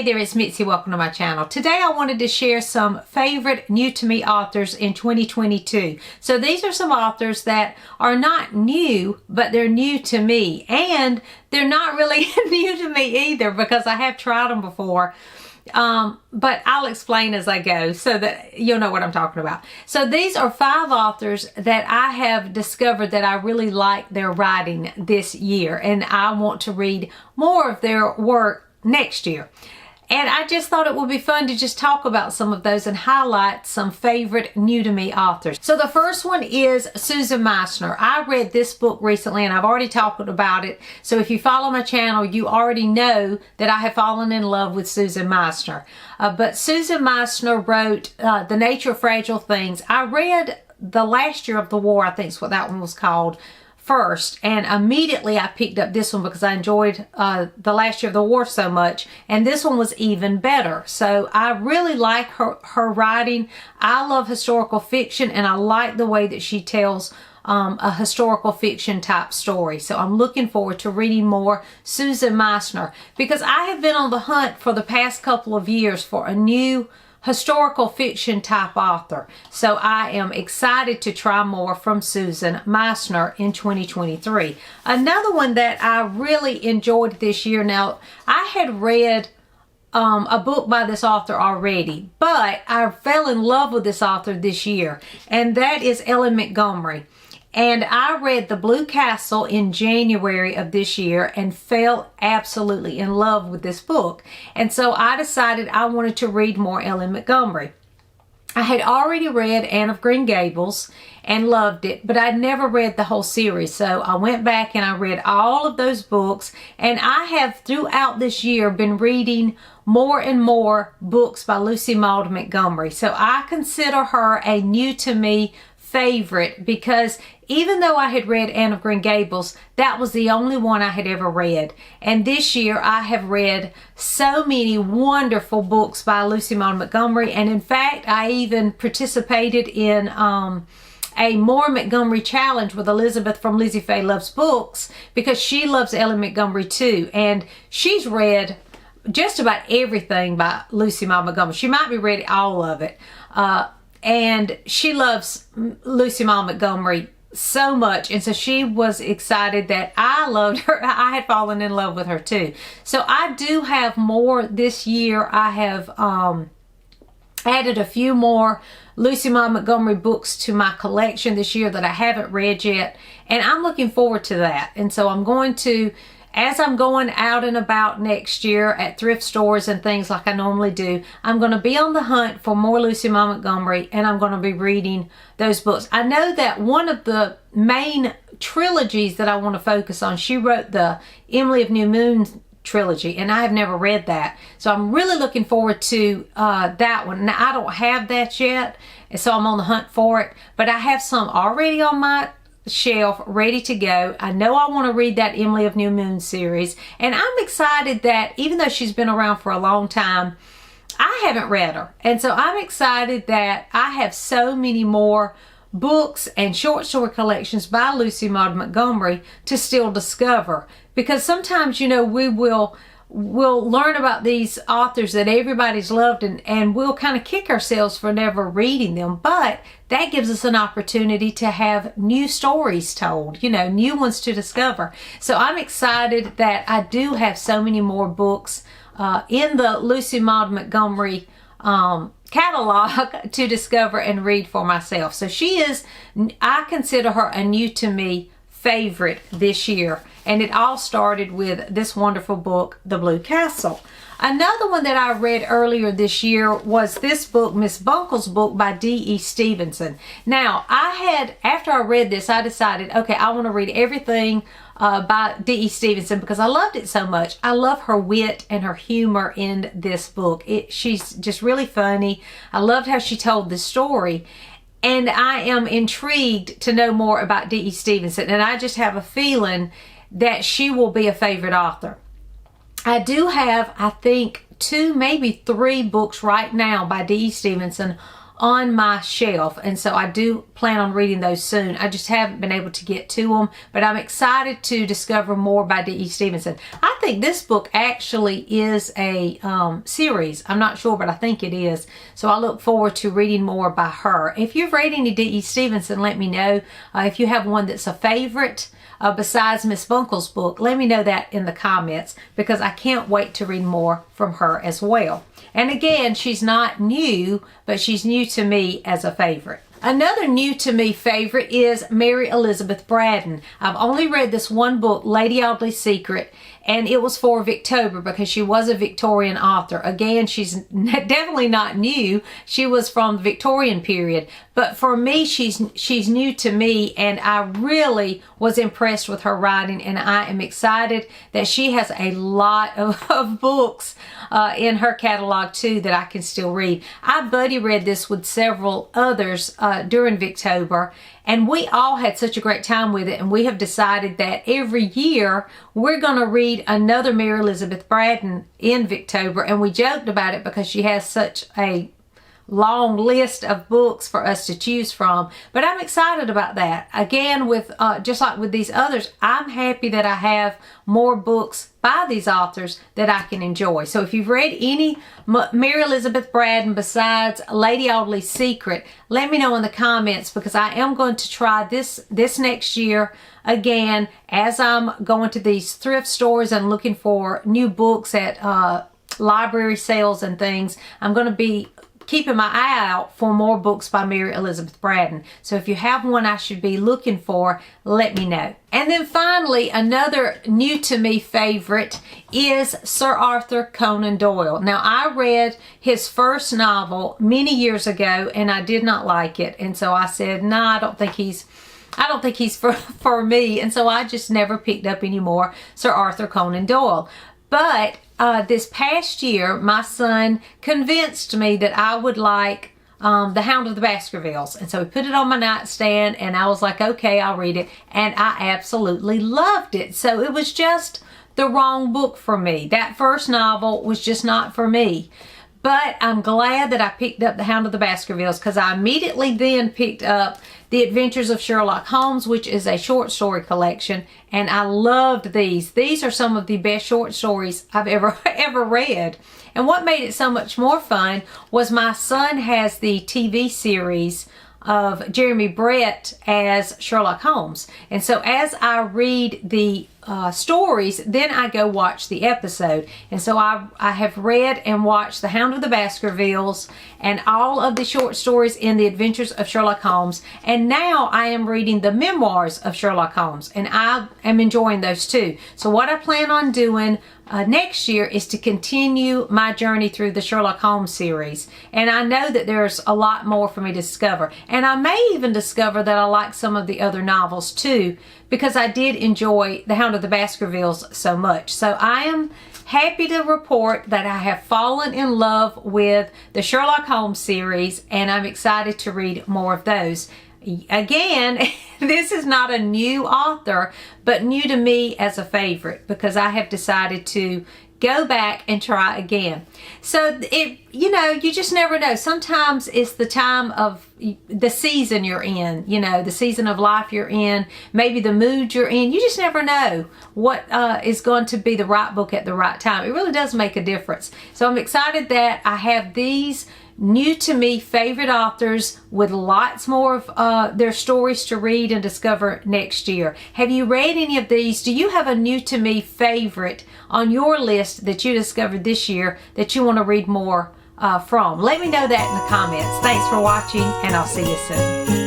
Hey there, it's Mitzi. Welcome to my channel. Today I wanted to share some favorite new to me authors in 2022. So these are some authors that are not new, but they're new to me. And they're not really new to me either because I have tried them before. But I'll explain as I go so that you'll know what I'm talking about. So these are 5 authors that I have discovered that I really like their writing this year. And I want to read more of their work next year. And I just thought it would be fun to just talk about some of those and highlight some favorite new to me authors. So the first one is Susan Meissner. I read this book recently and I've already talked about it. So if you follow my channel, you already know that I have fallen in love with Susan Meissner. But Susan Meissner wrote The Nature of Fragile Things. I read The Last Year of the War, I think is what that one was called, first, and immediately I picked up this one because I enjoyed The Last Year of the War so much, and this one was even better. So I really like her writing. I love historical fiction, and I like the way that she tells a historical fiction type story. So I'm looking forward to reading more Susan Meissner because I have been on the hunt for the past couple of years for a new historical fiction type author. So I am excited to try more from Susan Meissner in 2023. Another one that I really enjoyed this year. Now, I had read a book by this author already, but I fell in love with this author this year, and that is L.M. Montgomery. And I read The Blue Castle in January of this year and fell absolutely in love with this book. And so I decided I wanted to read more L.M. Montgomery. I had already read Anne of Green Gables and loved it, but I'd never read the whole series. So I went back and I read all of those books, and I have throughout this year been reading more and more books by Lucy Maud Montgomery. So I consider her a new to me favorite because even though I had read Anne of Green Gables, that was the only one I had ever read. And this year I have read so many wonderful books by Lucy Maud Montgomery. And in fact, I even participated in a More Montgomery challenge with Elizabeth from Lizzie Faye Loves Books because she loves L.M. Montgomery too. And she's read just about everything by Lucy Maud Montgomery. She might be read all of it. And she loves Lucy Maud Montgomery so much, and so she was excited that I loved her. I had fallen in love with her too. So I do have more this year. I have added a few more Lucy Maud Montgomery books to my collection this year that I haven't read yet, and I'm looking forward to that. And so I'm going to, as I'm going out and about next year at thrift stores and things like I normally do, I'm going to be on the hunt for more Lucy Maud Montgomery, and I'm going to be reading those books. I know that one of the main trilogies that I want to focus on, she wrote the Emily of New Moon trilogy, and I have never read that. So I'm really looking forward to that one. Now, I don't have that yet, and so I'm on the hunt for it, but I have some already on my shelf ready to go. I know I want to read that Emily of New Moon series, and I'm excited that even though she's been around for a long time, I haven't read her. And so I'm excited that I have so many more books and short story collections by Lucy Maud Montgomery to still discover, because sometimes, you know, we'll learn about these authors that everybody's loved, and we'll kind of kick ourselves for never reading them. But that gives us an opportunity to have new stories told, you know, new ones to discover. So I'm excited that I do have so many more books in the Lucy Maud Montgomery catalog to discover and read for myself. So she is, I consider her a new to me favorite this year. And it all started with this wonderful book, The Blue Castle. Another one that I read earlier this year was this book, Miss Bunkle's book by D.E. Stevenson. Now, after I read this, I decided, okay, I want to read everything by D.E. Stevenson because I loved it so much. I love her wit and her humor in this book. She's just really funny. I loved how she told the story. And I am intrigued to know more about D.E. Stevenson. And I just have a feeling that she will be a favorite author. I do have, I think, 2, maybe 3 books right now by D.E. Stevenson on my shelf, and so I do plan on reading those soon. I just haven't been able to get to them, but I'm excited to discover more by D.E. Stevenson. I think this book actually is a series. I'm not sure, but I think it is. So I look forward to reading more by her. If you've read any D.E. Stevenson, let me know. If you have one that's a favorite besides Miss Bunkle's book, let me know that in the comments, because I can't wait to read more from her as well. And again, she's not new, but she's new to me as a favorite. Another new to me favorite is Mary Elizabeth Braddon. I've only read this one book, Lady Audley's Secret, and it was for Victober because she was a Victorian author. Again, she's definitely not new. She was from the Victorian period. But for me, she's new to me, and I really was impressed with her writing, and I am excited that she has a lot of books in her catalog too that I can still read. I buddy read this with several others during Victober, and we all had such a great time with it, and we have decided that every year we're going to read another Mary Elizabeth Braddon in Victober, and we joked about it because she has such a long list of books for us to choose from. But I'm excited about that. Again, with just like with these others, I'm happy that I have more books by these authors that I can enjoy. So if you've read any Mary Elizabeth Braddon besides Lady Audley's Secret, let me know in the comments, because I am going to try this next year again as I'm going to these thrift stores and looking for new books at library sales and things. I'm going to be keeping my eye out for more books by Mary Elizabeth Braddon. So if you have one I should be looking for, let me know. And then finally, another new to me favorite is Sir Arthur Conan Doyle. Now, I read his first novel many years ago and I did not like it. And so I said, nah, I don't think he's for me. And so I just never picked up any more Sir Arthur Conan Doyle. But this past year, my son convinced me that I would like The Hound of the Baskervilles. And so he put it on my nightstand, and I was like, okay, I'll read it. And I absolutely loved it. So it was just the wrong book for me. That first novel was just not for me. But I'm glad that I picked up The Hound of the Baskervilles, because I immediately then picked up The Adventures of Sherlock Holmes, which is a short story collection, and I loved these. These are some of the best short stories I've ever read. And what made it so much more fun was my son has the TV series of Jeremy Brett as Sherlock Holmes. And so as I read the stories, then I go watch the episode. And so I have read and watched The Hound of the Baskervilles and all of the short stories in The Adventures of Sherlock Holmes. And now I am reading the memoirs of Sherlock Holmes, and I am enjoying those too. So what I plan on doing next year is to continue my journey through the Sherlock Holmes series. And I know that there's a lot more for me to discover. And I may even discover that I like some of the other novels too, because I did enjoy The Hound of the Baskervilles so much. So I am happy to report that I have fallen in love with the Sherlock Holmes series, and I'm excited to read more of those. Again, this is not a new author, but new to me as a favorite, because I have decided to go back and try again. So you just never know. Sometimes it's the time of the season you're in, the season of life you're in, maybe the mood you're in. You just never know what is going to be the right book at the right time. It really does make a difference. So I'm excited that I have these new to me favorite authors with lots more of their stories to read and discover next year. Have you read any of these? Do you have a new to me favorite on your list that you discovered this year that you want to read more from? Let me know that in the comments. Thanks for watching, and I'll see you soon.